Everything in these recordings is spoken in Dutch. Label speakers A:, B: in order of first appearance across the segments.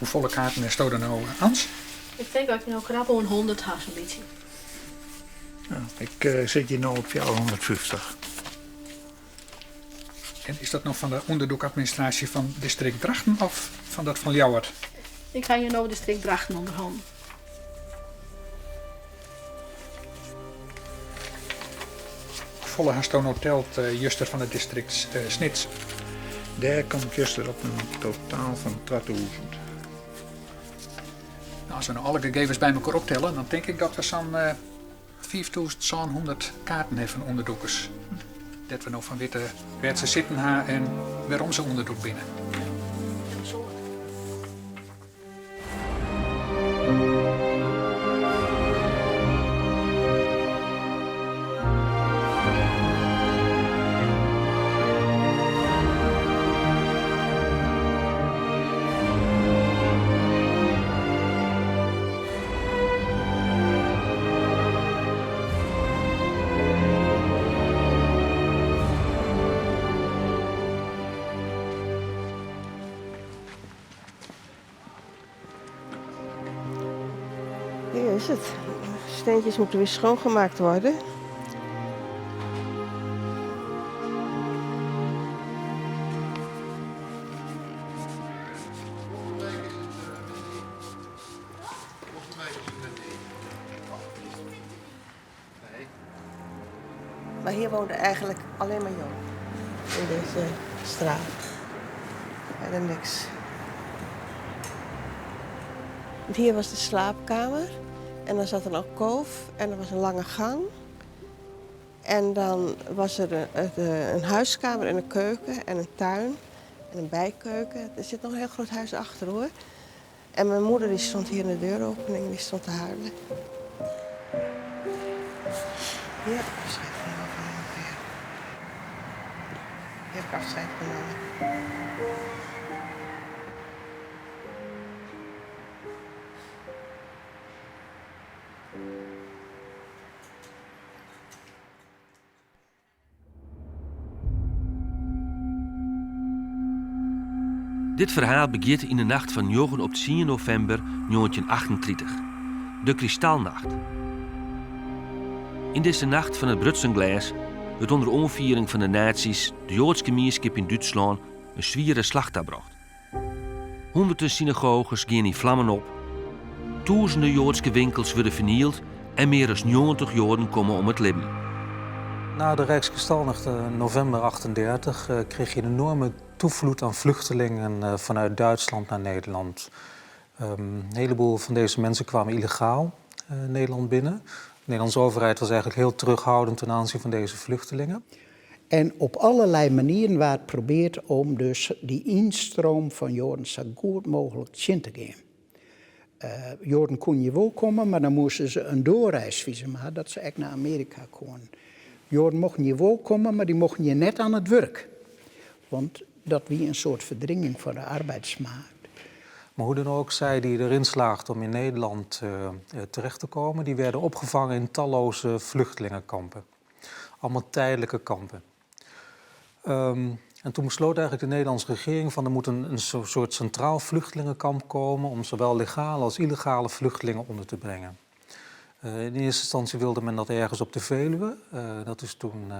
A: Hoeveel kaarten is er nou, Ans?
B: Ik denk dat ik nou krap een 100 had, zo'n beetje.
C: Ja, ik zit hier nu op 450.
A: En is dat nog van de onderdoekadministratie van district Drachten of van dat van Ljouwert?
B: Ik ga hier nou district Drachten onderhanden.
A: Volle Hastoon Hotel juster van het district Snits.
C: Daar komt juist op een totaal van 2000.
A: Nou, als we nou alle gegevens bij elkaar optellen, dan denk ik dat we zo'n 5100 kaarten hebben van onderdoekers. Dat we nog van weten waar ze zitten en waarom ze onderdoek binnen.
D: Hier is het. Steentjes moeten weer schoongemaakt worden. Maar hier woonde eigenlijk alleen maar Joden. In deze straat. Verder niks. Hier was de slaapkamer. En dan zat een alkoof en er was een lange gang. En dan was er een huiskamer en een keuken en een tuin en een bijkeuken. Er zit nog een heel groot huis achter, hoor. En mijn moeder die stond hier in de deuropening, die stond te huilen. Hier heb ik afscheid genomen van ongeveer. Hier heb ik afscheid genomen.
E: Dit verhaal begint in de nacht van 9 op 10 november 1938. De Kristalnacht. In deze nacht van het Brutsenglas werd onder onviering van de nazi's de Joodse gemeenschap in Duitsland een zwiere slag gebracht. Honderden synagoges gingen in vlammen op. Duizenden Joodse winkels werden vernield en meer dan 90 Joden komen om het leven.
F: Na de Rijkskristallnacht november 38 kreeg je een enorme toevloed aan vluchtelingen vanuit Duitsland naar Nederland. Een heleboel van deze mensen kwamen illegaal Nederland binnen. De Nederlandse overheid was eigenlijk heel terughoudend ten aanzien van deze vluchtelingen.
G: En op allerlei manieren werd geprobeerd om dus die instroom van Joden zo goed mogelijk in te gaan. Joden kon je wel komen, maar dan moesten ze een doorreisvisum hebben, dat ze echt naar Amerika konden. Joden mochten je wel komen, maar die mochten je net aan het werk. Want dat was een soort verdringing van de arbeidsmarkt.
F: Maar hoe dan ook, zij die erin slaagden om in Nederland terecht te komen, die werden opgevangen in talloze vluchtelingenkampen. Allemaal tijdelijke kampen. En toen besloot eigenlijk de Nederlandse regering van er moet een soort centraal vluchtelingenkamp komen om zowel legale als illegale vluchtelingen onder te brengen. In eerste instantie wilde men dat ergens op de Veluwe. Dat is toen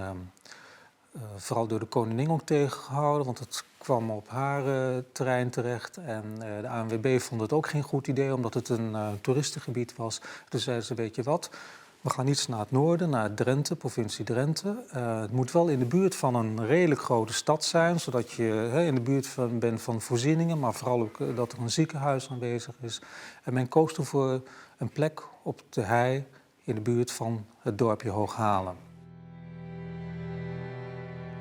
F: vooral door de koningin ook tegengehouden, want het kwam op haar terrein terecht. En de ANWB vond het ook geen goed idee, omdat het een toeristengebied was. Dus zeiden ze, weet je wat, we gaan iets naar het noorden, naar Drenthe, provincie Drenthe. Het moet wel in de buurt van een redelijk grote stad zijn, zodat je in de buurt bent van voorzieningen, maar vooral ook dat er een ziekenhuis aanwezig is. En men koos toen voor een plek op de hei in de buurt van het dorpje Hooghalen.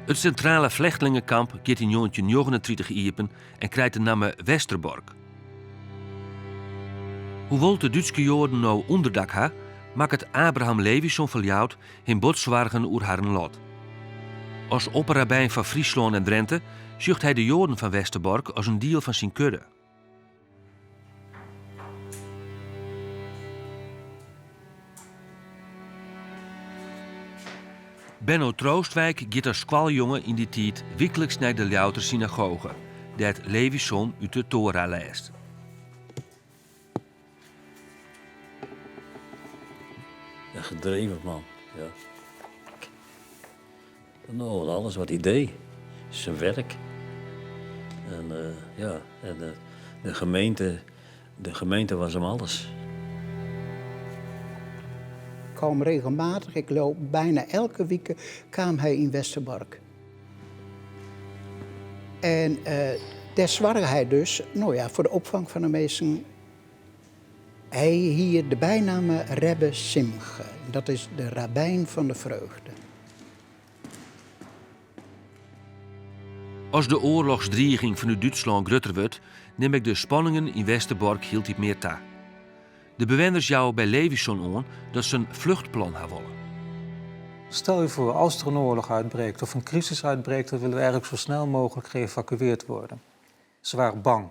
E: Het centrale vluchtelingenkamp gaat in 1939 iepen en krijgt de naam Westerbork. Hoewel de Duitse Joden nou onderdak ha, maakt het Abraham Lewisohn verjout in botzwargen oer haar lot. Als opperrabijn van Friesland en Drenthe zucht hij de Joden van Westerbork als een deel van zijn kudde. Benno Troostwijk gaat als kwaljongen in die tijd wekelijks naar de Ljouter synagoge, dat Lewisohn uit de Torah leest.
H: gedreven man, ja. Nou, alles wat hij deed, zijn werk. En de gemeente was hem alles.
G: Ik kwam regelmatig, ik loop bijna elke week, kwam hij in Westerbork. En daar zorgde hij dus, voor de opvang van de mensen. Hij hier de bijnaam Rebbe Simche. Dat is de rabbijn van de vreugde.
E: Als de oorlogsdreiging van Duitsland groter wordt, neem ik de spanningen in Westerbork hield niet meer ta. De bewoners jou bij Levison aan dat ze een vluchtplan hebben willen.
F: Stel je voor, als er een oorlog uitbreekt of een crisis uitbreekt, dan willen we eigenlijk zo snel mogelijk geëvacueerd worden. Ze waren bang.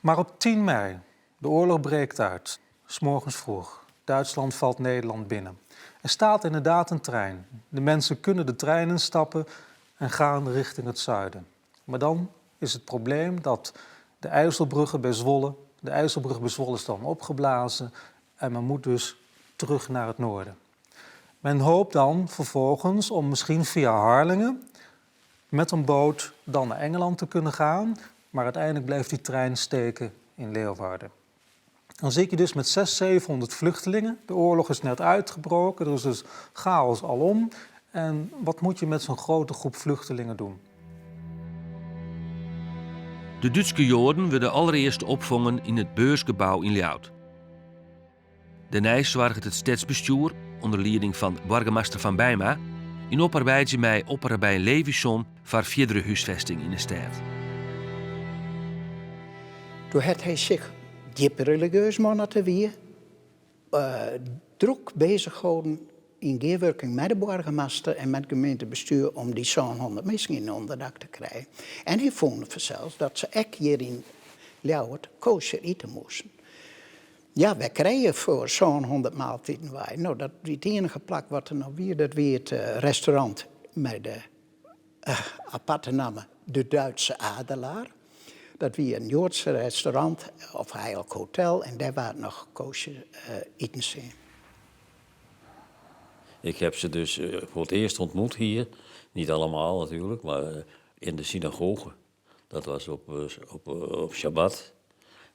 F: Maar op 10 mei, de oorlog breekt uit, 's morgens vroeg. Duitsland valt Nederland binnen. Er staat inderdaad een trein. De mensen kunnen de trein instappen en gaan richting het zuiden. Maar dan is het probleem dat de IJsselbrug bij Zwolle is dan opgeblazen en men moet dus terug naar het noorden. Men hoopt dan vervolgens om misschien via Harlingen met een boot dan naar Engeland te kunnen gaan, maar uiteindelijk blijft die trein steken in Leeuwarden. Dan zit je dus met 600-700 vluchtelingen. De oorlog is net uitgebroken, er is dus chaos alom. En wat moet je met zo'n grote groep vluchtelingen doen?
E: De Duitse Joden werden allereerst opvangen in het beursgebouw in Ljout. Daarna zorgt het stadsbestuur, onder leiding van burgemeester Van Bijma, in oparbeidsje met opperbij Levison voor verdere huisvesting in de stad.
G: Toen had hij zich diep religieus mannen te weer, druk bezig gehouden in gewerking met de burgemeester en met het gemeentebestuur om die 700 mensen in onderdak te krijgen. En hij vond zelfs dat ze ook hier in Ljouwert kosher eten moesten. Ja, wij krijgen voor 700 maaltijden wij. Nou, dat het enige plak wat er nou weer, dat weer het restaurant met de aparte naam De Duitse Adelaar. Dat weer een Joodse restaurant of eigenlijk hotel en daar waren nog kosher eten zijn.
H: Ik heb ze dus voor het eerst ontmoet hier. Niet allemaal natuurlijk, maar in de synagoge. Dat was op Shabbat.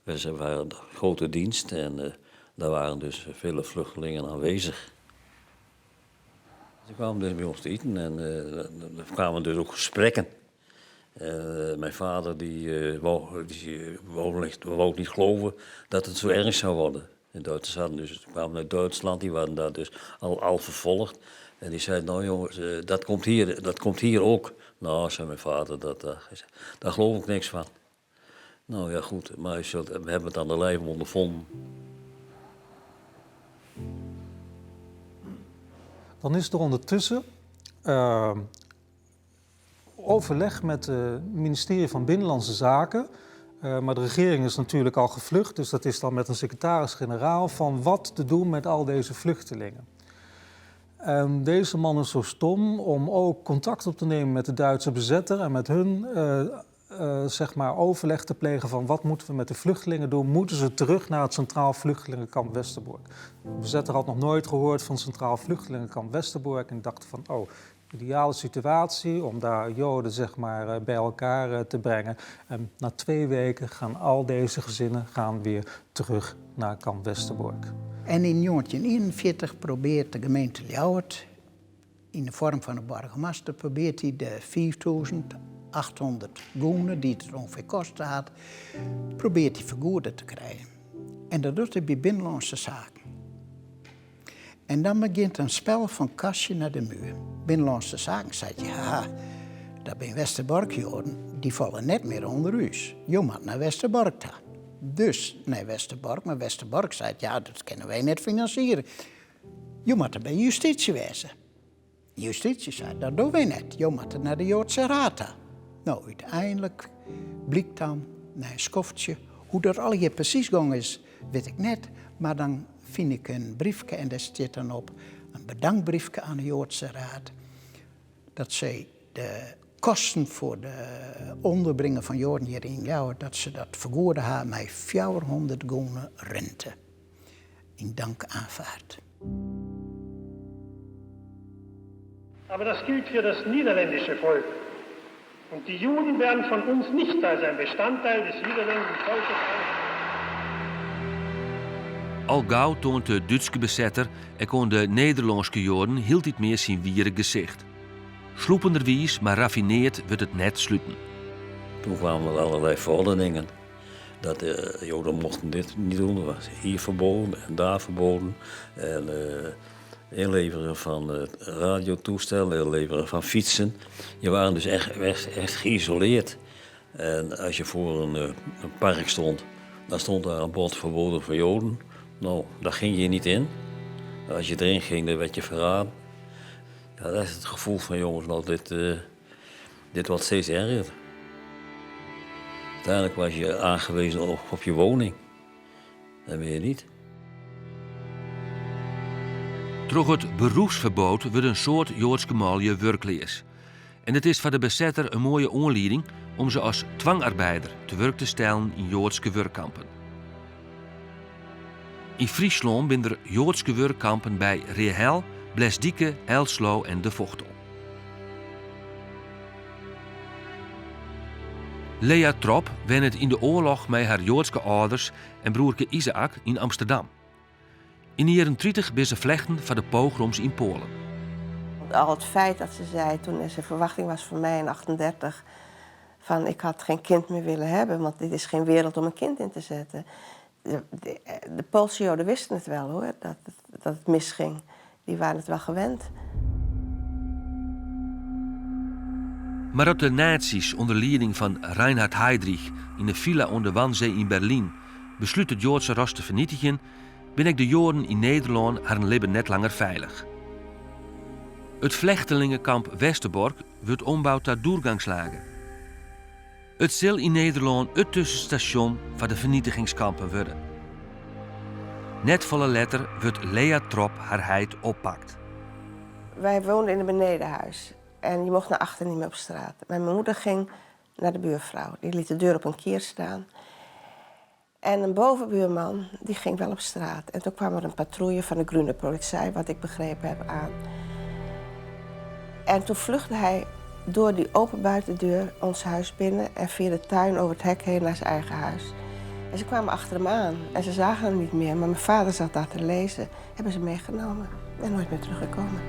H: We waren een grote dienst en daar waren dus vele vluchtelingen aanwezig. Ze kwamen dus bij ons te eten en er kwamen dus ook gesprekken. Mijn vader wou niet geloven dat het zo erg zou worden. De Duitsers hadden dus, kwamen uit Duitsland, die waren daar dus al vervolgd. En die zeiden, nou jongens, dat komt hier ook. Nou, zei mijn vader, daar geloof ik niks van. Nou ja, goed, maar we hebben het aan de lijve ondervonden.
F: Dan is er ondertussen overleg met het ministerie van Binnenlandse Zaken. Maar de regering is natuurlijk al gevlucht, dus dat is dan met een secretaris-generaal van wat te doen met al deze vluchtelingen. En deze man is zo stom om ook contact op te nemen met de Duitse bezetter en met hun overleg te plegen van wat moeten we met de vluchtelingen doen. Moeten ze terug naar het Centraal Vluchtelingenkamp Westerbork? De bezetter had nog nooit gehoord van het Centraal Vluchtelingenkamp Westerbork en dacht van, ideale situatie om daar Joden bij elkaar te brengen. En na 2 weken gaan al deze gezinnen weer terug naar kamp Westerbork.
G: En in 1941 probeert de gemeente Ljouwert, in de vorm van een burgemeester, probeert hij de 4800 goenen die het ongeveer kosten had, probeert hij vergoeden te krijgen. En dat doet hij bij Binnenlandse Zaken. En dan begint een spel van kastje naar de muur. Binnenlandse Zaken zei, dat ben Westerbork Joden, die vallen net meer onder u. Je moet naar Westerbork gaan. Dus naar Westerbork, maar Westerbork zei, dat kunnen wij net financieren. Je moet er bij justitie wezen. Justitie zei, dat doen wij net. Je moet er naar de Joodse Raad gaan. Nou, uiteindelijk blijkt dan, naar een schoftje, hoe dat al hier precies gegaan is, weet ik net. Maar dan vind ik een briefje en daar staat dan op een bedankbriefje aan de Joodse Raad. Dat zij de kosten voor de onderbrengen van Joden hier in Ljouwert, dat ze dat vergoeden hebben met 400 goenen rente. In dank aanvaard.
I: Aber das gilt für das niederländische Volk. Und die Juden werden von uns nicht als ein Bestandteil des niederländischen Volkes anerkannt.
E: Al gauw toont de Duitse bezetter en kon de Nederlandse Joden hield niet meer zijn wiere gezicht. Sloependerwijs, maar raffineerd wordt het net sluiten.
H: Toen kwamen er allerlei verordeningen. Dat de Joden mochten dit niet doen. Dat was hier verboden en daar verboden. En inleveren van radiotoestellen, inleveren van fietsen. Je waren dus echt geïsoleerd. En als je voor een park stond, dan stond daar een bord verboden voor Joden. Nou, daar ging je niet in. Als je erin ging, dan werd je verraden. Ja, dat is het gevoel van jongens, nou, dit wordt steeds erger. Uiteindelijk was je aangewezen op je woning. Dat ben je niet.
E: Door het beroepsverbod wordt een soort Joodse malje werkleers. En het is voor de bezetter een mooie aanleiding om ze als dwangarbeider te werk te stellen in Joodse werkkampen. In Friesland zijn er Joodse werkkampen bij Rehel, Blesdike, Elslo en De Vochtel. Lea Trop wennet in de oorlog met haar Joodse ouders en broerke Isaac in Amsterdam. In de jaren 30 ben ze vlechten van de pogroms in Polen.
D: Al het feit dat ze zei, toen er een verwachting was van mij in 1938... van ik had geen kind meer willen hebben, want dit is geen wereld om een kind in te zetten. De Poolse Joden wisten het wel hoor, dat het misging. Die waren het wel gewend.
E: Maar op de nazi's onder leiding van Reinhard Heydrich in de villa aan de Wannsee in Berlijn besluit het Joodse ras te vernietigen, ben ik de Joden in Nederland haar leven net langer veilig. Het vlechtelingenkamp Westerbork wordt ombouwd tot doorgangslager. Het zal in Nederland het tussenstation van de vernietigingskampen worden. Net volle letter wordt Lea Trop haar heid oppakt.
D: Wij woonden in een benedenhuis en je mocht naar achter niet meer op straat. Mijn moeder ging naar de buurvrouw. Die liet de deur op een kier staan. En een bovenbuurman, die ging wel op straat. En toen kwam er een patrouille van de Groene Politie, wat ik begrepen heb, aan. En toen vluchtte hij door die open buitendeur ons huis binnen en via de tuin over het hek heen naar zijn eigen huis. En ze kwamen achter hem aan en ze zagen hem niet meer, maar mijn vader zat daar te lezen. Hebben ze meegenomen en nooit meer teruggekomen.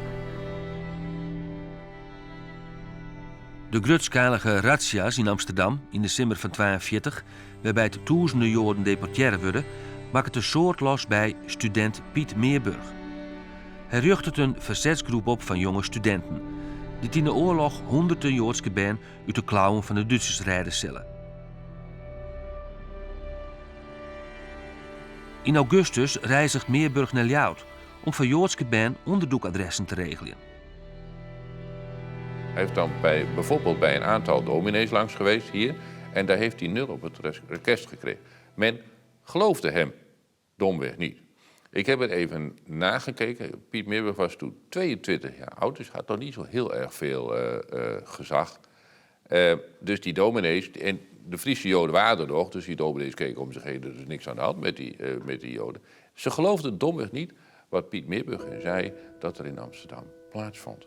E: De grootschalige razzia's in Amsterdam in december van 1942, waarbij het duizenden Joden deporteerd worden, maakt het een soort los bij student Piet Meerburg. Hij richt een verzetsgroep op van jonge studenten, die in de oorlog honderden Joodse ben uit de klauwen van de Duitsers redden zullen. In augustus reizigt Meerburg naar Ljouwt om voor Joodse ben onderzoekadressen te regelen.
J: Hij heeft dan bijvoorbeeld bij een aantal dominees langs geweest hier en daar heeft hij 0 op het rekest gekregen. Men geloofde hem domweg niet. Ik heb het even nagekeken. Piet Meerburg was toen 22 jaar oud, dus had nog niet zo heel erg veel gezag. Dus die dominees, en de Friese Joden waren er nog, dus die dominees keken om zich heen, er is niks aan de hand met die Joden. Ze geloofden domweg niet wat Piet Meerburg zei dat er in Amsterdam plaatsvond.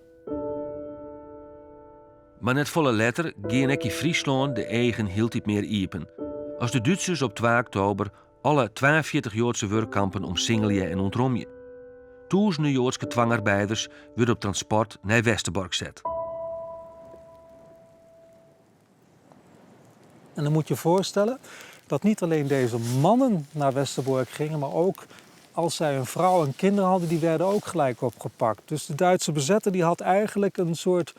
E: Maar net volle letter ging ik in Friesland de eigen hield niet meer iepen. Als de Duitsers op 2 oktober alle 42 Joodse werkkampen omsingelje en ontromje. Duizenden Joodse dwangarbeiders werden op transport naar Westerbork gezet.
F: En dan moet je voorstellen dat niet alleen deze mannen naar Westerbork gingen, maar ook als zij een vrouw en kinderen hadden, die werden ook gelijk opgepakt. Dus de Duitse bezetter die had eigenlijk een soort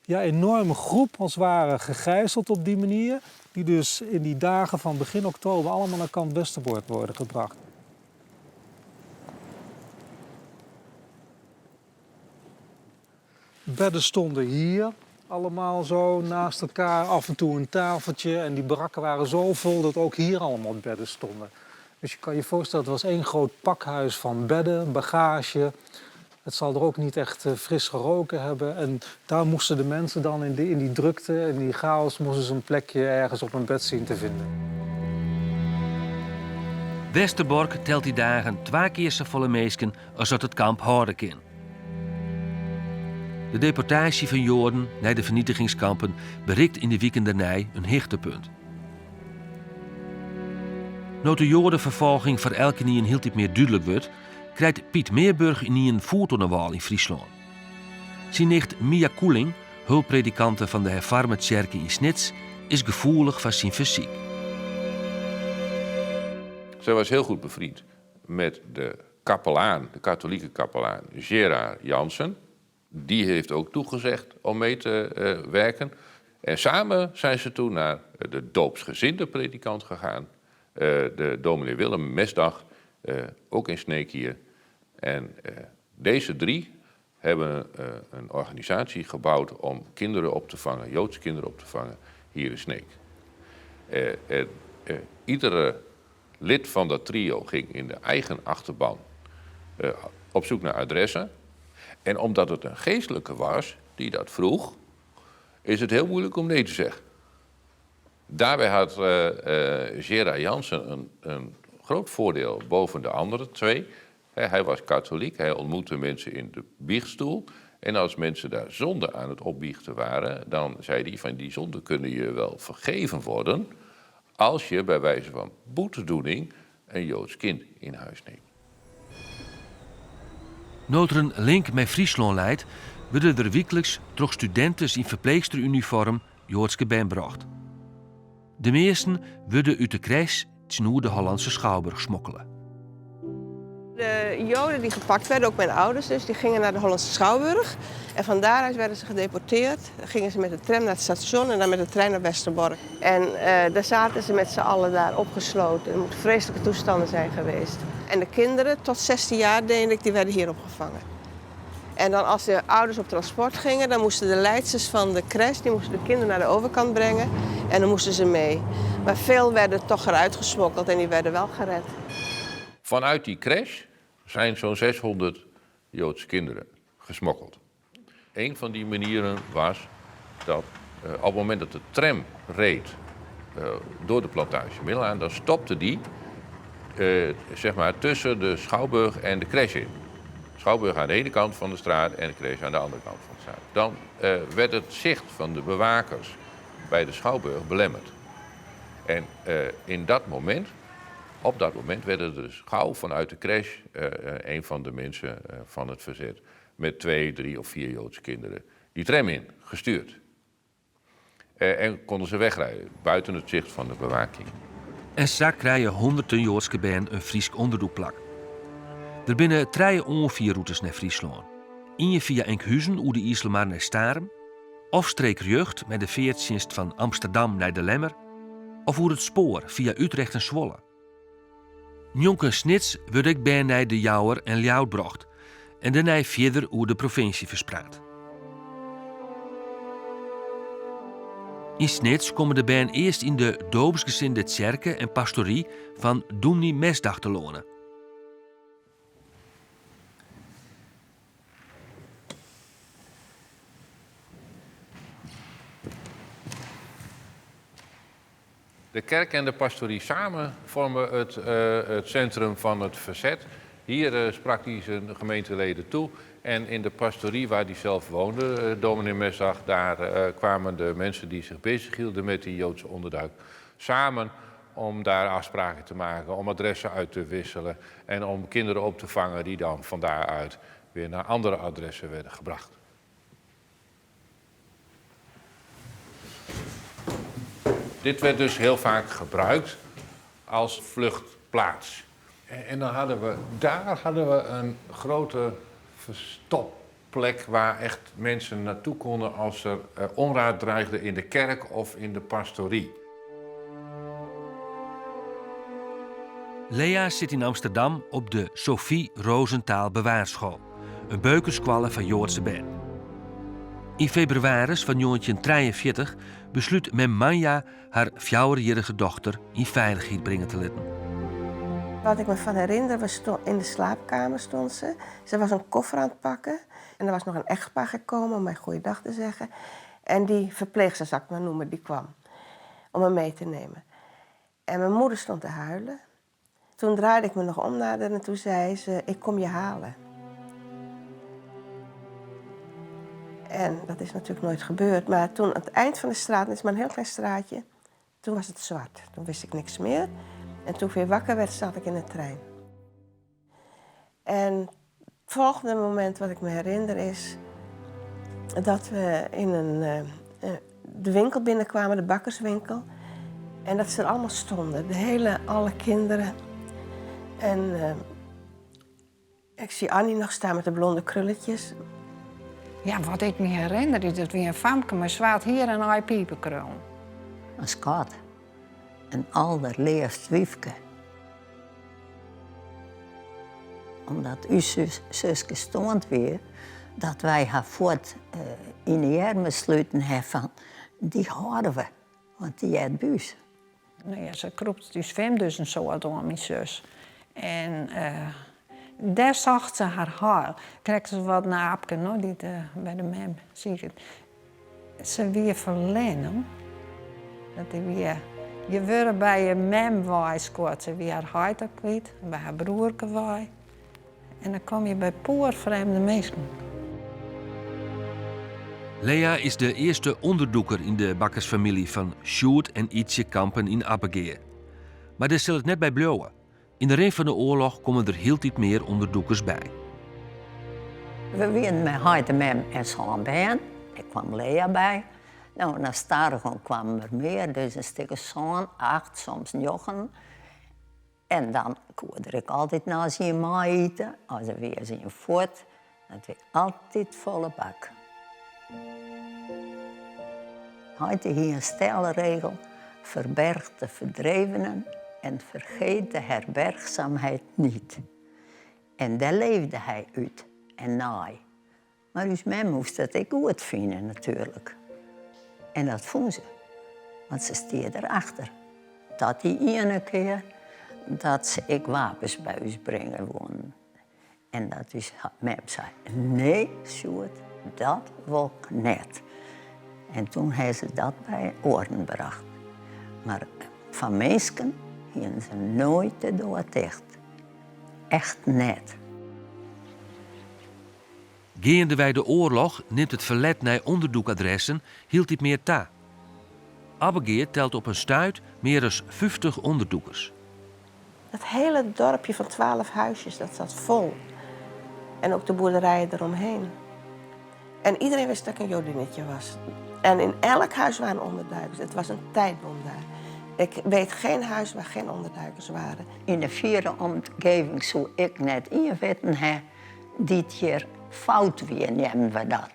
F: enorme groep als het ware gegijzeld op die manier, die dus in die dagen van begin oktober allemaal naar kamp Westerbork worden gebracht. Bedden stonden hier, allemaal zo naast elkaar, af en toe een tafeltje. En die barakken waren zo vol dat ook hier allemaal bedden stonden. Dus je kan je voorstellen, het was één groot pakhuis van bedden, bagage. Het zal er ook niet echt fris geroken hebben. En daar moesten de mensen dan in die drukte en die chaos moesten ze een plekje ergens op een bed zien te vinden.
E: Westerbork telt die dagen 2 keer zo volle meesken als dat het kamp houden kan. De deportatie van Joden naar de vernietigingskampen bereikt in de weken daarna een hoogtepunt. Nu de Jodenvervolging voor elke nie een heel meer duidelijk wordt, krijgt Piet Meerburg in een voet aan de wal in Friesland. Zijn nicht Mia Koeling, hulppredikante van de hervormde kerk in Snits, is gevoelig voor zijn fysiek.
J: Zij was heel goed bevriend met de kapelaan, de katholieke kapelaan Gerard Jansen. Die heeft ook toegezegd om mee te werken. En samen zijn ze toen naar de doopsgezinde predikant gegaan. De dominee Willem Mesdag, ook in Sneek hier. En deze drie hebben een organisatie gebouwd om kinderen op te vangen, Joodse kinderen op te vangen, hier in Sneek. Iedere lid van dat trio ging in de eigen achterban op zoek naar adressen. En omdat het een geestelijke was die dat vroeg, is het heel moeilijk om nee te zeggen. Daarbij had Gerard Jansen een groot voordeel boven de andere twee. Hij was katholiek, hij ontmoette mensen in de biechtstoel. En als mensen daar zonde aan het opbiechten waren, dan zei hij van die zonde kunnen je wel vergeven worden als je bij wijze van boetedoening een Joods kind in huis neemt.
E: Nu er een link met Friesland leidt, worden er wekelijks door studenten in verpleegsteruniform Joodse band bracht. De meesten worden uit de crash naar de Hollandse Schouwburg smokkelen.
D: De Joden die gepakt werden, ook mijn ouders dus, die gingen naar de Hollandse Schouwburg. En van daaruit werden ze gedeporteerd. Dan gingen ze met de tram naar het station en dan met de trein naar Westerbork. En daar zaten ze met z'n allen daar opgesloten. Er moeten vreselijke toestanden zijn geweest. En de kinderen, tot 16 jaar denk ik, die werden hier opgevangen. En dan als de ouders op transport gingen, dan moesten de leidsters van de crash, die moesten de kinderen naar de overkant brengen. En dan moesten ze mee. Maar veel werden toch eruit gesmokkeld en die werden wel gered.
J: Vanuit die crash zijn zo'n 600 Joodse kinderen gesmokkeld. Een van die manieren was dat op het moment dat de tram reed door de plantage Middelaan, dan stopte die zeg maar tussen de Schouwburg en de crash in. Schouwburg aan de ene kant van de straat en de crash aan de andere kant van de straat. Dan werd het zicht van de bewakers bij de Schouwburg belemmerd. En op dat moment werden er dus gauw vanuit de crash een van de mensen van het verzet met 2, 3 of 4 Joodse kinderen die tram in gestuurd. En konden ze wegrijden, buiten het zicht van de bewaking.
E: En straks krijgen honderden Joodse band een Fries onderdoekplak. Er binnen 3 ongeveer naar Friesland. Eén via Enkhuizen hoe de Islemar naar Starem, of streekjeugd met de veertdienst van Amsterdam naar de Lemmer, of hoe het spoor via Utrecht en Zwolle. Jonken Snits wordt ik bij de Jouwer en Ljoutbracht en daarna verder over de provincie verspreid. In Snits komen de band eerst in de doopsgezinde kerken en pastorie van Dominee Mesdag te lonen.
J: De kerk en de pastorie samen vormen het centrum van het verzet. Hier sprak hij zijn gemeenteleden toe. En in de pastorie waar hij zelf woonde, dominee Mesdag, daar kwamen de mensen die zich bezighielden met die Joodse onderduik samen om daar afspraken te maken, om adressen uit te wisselen en om kinderen op te vangen die dan van daaruit weer naar andere adressen werden gebracht. Dit werd dus heel vaak gebruikt als vluchtplaats. En dan hadden we een grote verstopplek waar echt mensen naartoe konden als er onraad dreigde in de kerk of in de pastorie.
E: Lea zit in Amsterdam op de Sophie Rosenthal Bewaarschool, een beukenskwalle van Joodse band. In februari van 1943 besluit Manja haar 4-jarige dochter in veiligheid brengen te laten.
D: Wat ik me van herinner, in de slaapkamer stond ze. Ze was een koffer aan het pakken. En er was nog een echtpaar gekomen om mij goeiedag te zeggen. En die verpleegster, zal ik maar noemen, die kwam om me mee te nemen. En mijn moeder stond te huilen. Toen draaide ik me nog om naar haar en toen zei ze, ik kom je halen. En dat is natuurlijk nooit gebeurd. Maar toen aan het eind van de straat, het is maar een heel klein straatje, toen was het zwart. Toen wist ik niks meer. En toen ik weer wakker werd, zat ik in de trein. En het volgende moment wat ik me herinner is dat we in de winkel binnenkwamen, de bakkerswinkel. En dat ze er allemaal stonden, alle kinderen. En ik zie Annie nog staan met de blonde krulletjes.
K: Ja, wat ik me herinner is dat we een famke met zwart hier en een piepen kroon.
L: Een schat. Een allerleerst wiefke. Omdat uw zusje stond weer, dat wij haar voort in de armen besloten hebben van, die houden we, want die heeft buis.
K: Nou ja, ze kroept dus zwem dus en zo door mijn zus. En daar zag ze haar haar. Kreeg ze wat naar Apke, no? Die bij de mem, zie ik het. Ze weer verlenen. Dat die weer... Je werd bij je mem waai, ze weer haar huid ook kwijt, bij haar broerke waai. En dan kom je bij poorvreemde mensen.
E: Lea is de eerste onderdoeker in de bakkersfamilie van Sjoerd en Ietsje Kampen in Appegeer. Maar daar zal het net bij blijven. In de reen van de oorlog komen er heel iets meer onderdoekers bij.
L: We waren met Heide Mem en zo'n band. Er kwam Lea bij. Nou, na Stadigon kwamen er meer, dus een stukje zo'n, 8, soms 9. En dan koerde ik altijd naar zijn ma eten, als er weer zijn voort. Dat was altijd volle bak. Heide hier een stelle regel: verberg de verdrevenen en vergeet de herbergzaamheid niet. En daar leefde hij uit en naai. Maar dus mem moest dat ik goed vinden natuurlijk. En dat vond ze, want ze stierde erachter. Dat die ene keer dat ze ik wapens bij ons brengen wonen. En dat dus mem zei, nee Sjoerd, dat wil ik net. En toen heeft ze dat bij oren gebracht. Maar van mensen gingen ze nooit de dood dicht. Echt net.
E: Gaandewij de oorlog neemt het verlet naar onderdoekadressen hield dit meer ta. Appegeer telt op een stuit meer dan 50 onderdoekers.
D: Dat hele dorpje van 12 huisjes, dat zat vol. En ook de boerderijen eromheen. En iedereen wist dat ik een Jodinetje was. En in elk huis waren onderduikers. Het was een tijdbom daar. Ik weet geen huis waar geen onderduikers waren.
L: In de vierde omgeving, zo ik net inweten heb, dit hier fout weer nemen we dat.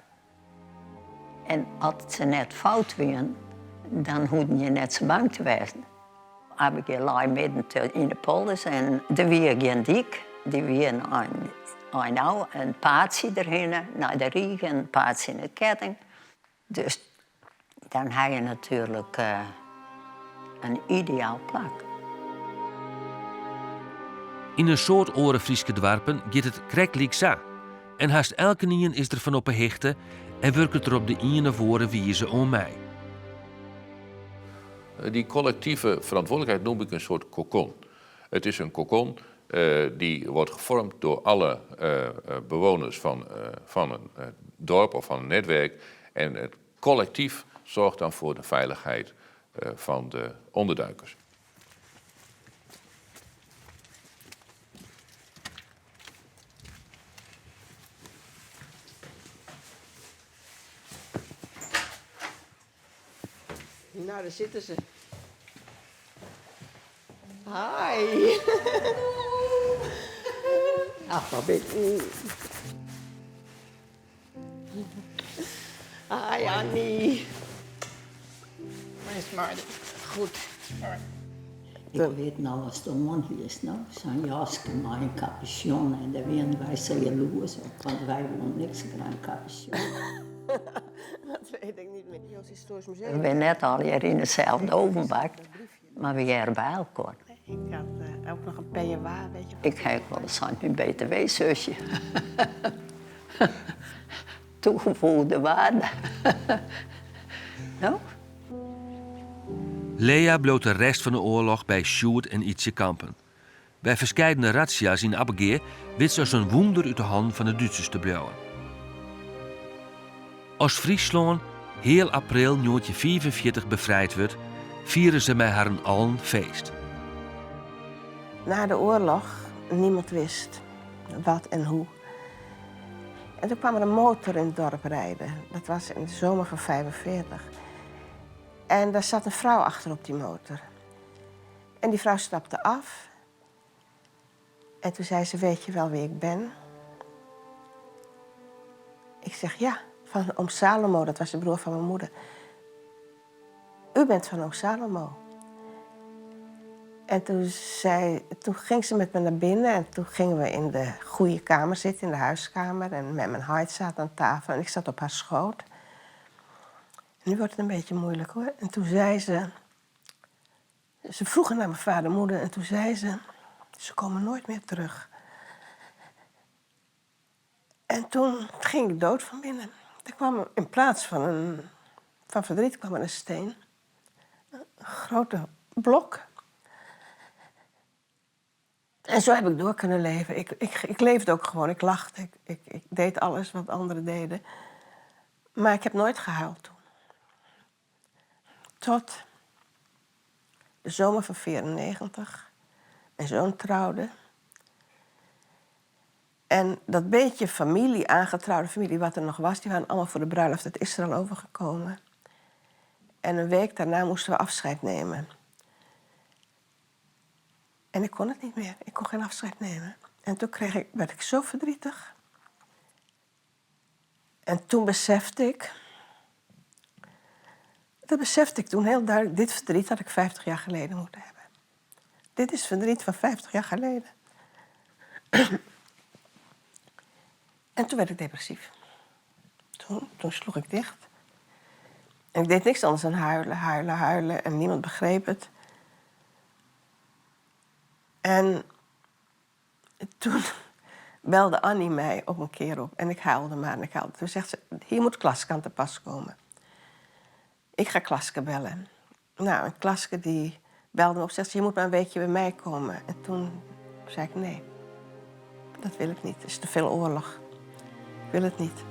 L: En als ze net fout weer, dan hoefde je net zo bang te wezen. Appegeer lag midden in de polders en er weer geen dik. Die weer een paadje erin, naar de rieg en een paadje in de ketting. Dus dan heb je natuurlijk een ideaal plak.
E: In een soort Orenfrieske dwarpen gaat het krekliek za. En haast elke nien is er van op een hechte en werkt het er op de ene voren wijze om mij.
J: Die collectieve verantwoordelijkheid noem ik een soort kokon. Het is een kokon die wordt gevormd door alle bewoners van een dorp of van een netwerk. En het collectief zorgt dan voor de veiligheid van de onderduikers.
D: Nou, daar zitten ze. Hi. Ach, wat ben je. Hi, Annie.
K: Waar is Marty? Goed.
L: Ik weet nou als de man hier is, nou, zo'n jasje met een capuchon en daar werden wij zo jaloers op, want wij willen niks met een capuchon.
D: Dat weet ik niet meer. Joods Historisch Museum.
L: We zijn net al hier in dezelfde ovenbak, maar we waren bij elkaar.
D: Ik had ook nog een peignoir, weet je.
L: Ik heb wel eens aan mijn btw-zusje. Toegevoegde waarde. Nou?
E: Lea bloot de rest van de oorlog bij Sjoerd en Ietsje Kampen. Bij verscheidene razzia's in Appegeer wist ze als een wonder uit de hand van de Duitsers te blijven. Als Friesland heel april 1945 bevrijd wordt, vieren ze met haar allen feest.
D: Na de oorlog, niemand wist wat en hoe. En toen kwam er een motor in het dorp rijden. Dat was in de zomer van 1945. En daar zat een vrouw achter op die motor. En die vrouw stapte af. En toen zei ze, weet je wel wie ik ben? Ik zeg, ja, van oom Salomo, dat was de broer van mijn moeder. U bent van oom Salomo. En toen ging ze met me naar binnen en toen gingen we in de goede kamer zitten, in de huiskamer. En met mijn hart zat aan tafel en ik zat op haar schoot. En nu wordt het een beetje moeilijk hoor. En toen zei ze vroegen naar mijn vader en moeder en toen zei ze komen nooit meer terug. En toen ging ik dood van binnen. Er kwam in plaats van verdriet kwam er een steen. Een grote blok. En zo heb ik door kunnen leven. Ik leefde ook gewoon, ik lachte. Ik deed alles wat anderen deden. Maar ik heb nooit gehuild toen. Tot de zomer van 1994. Mijn zoon trouwde. En dat beetje familie, aangetrouwde familie wat er nog was, die waren allemaal voor de bruiloft uit Israël overgekomen. En een week daarna moesten we afscheid nemen. En ik kon het niet meer. Ik kon geen afscheid nemen. En toen werd ik zo verdrietig. En toen besefte ik... Dat besefte ik toen heel duidelijk. Dit verdriet had ik 50 jaar geleden moeten hebben. Dit is verdriet van 50 jaar geleden. En toen werd ik depressief. Toen sloeg ik dicht. En ik deed niks anders dan huilen. En niemand begreep het. En toen belde Annie mij op een keer op. En ik huilde maar en ik huilde. Toen zegt ze, hier moet Klaske aan te pas komen. Ik ga Klaske bellen. Nou, en Klaske die belde me op. Zegt ze, je moet maar een weekje bij mij komen. En toen zei ik, nee. Dat wil ik niet. Het is te veel oorlog. Ik wil het niet.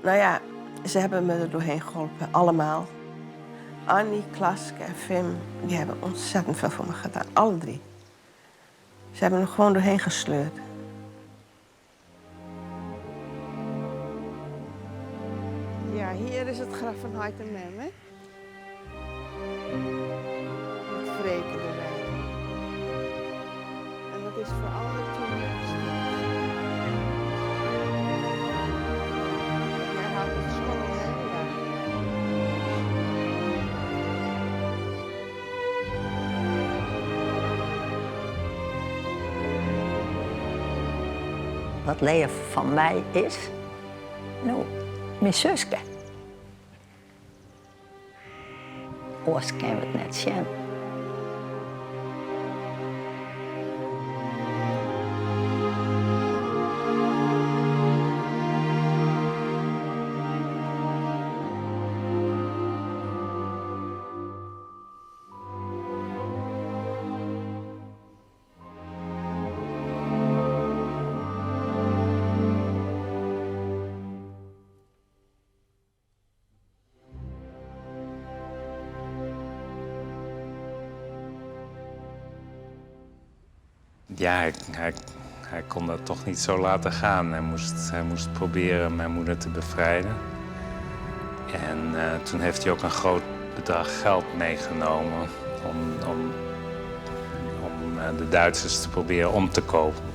D: Nou ja, ze hebben me er doorheen geholpen. Allemaal. Annie, Klaske en Vim, die hebben ontzettend veel voor me gedaan. Alle drie. Ze hebben er gewoon doorheen gesleurd. Ja, hier is het graf van Hart en Mem, hè? Met Freke erbij. En dat is voor alle toekomst. Jij houdt het school, hè? Ja.
L: Wat leven van mij is, nou, mijn zusje. Oors kan we het net zien.
M: Ja, hij kon dat toch niet zo laten gaan. Hij moest proberen mijn moeder te bevrijden. En toen heeft hij ook een groot bedrag geld meegenomen om de Duitsers te proberen om te kopen.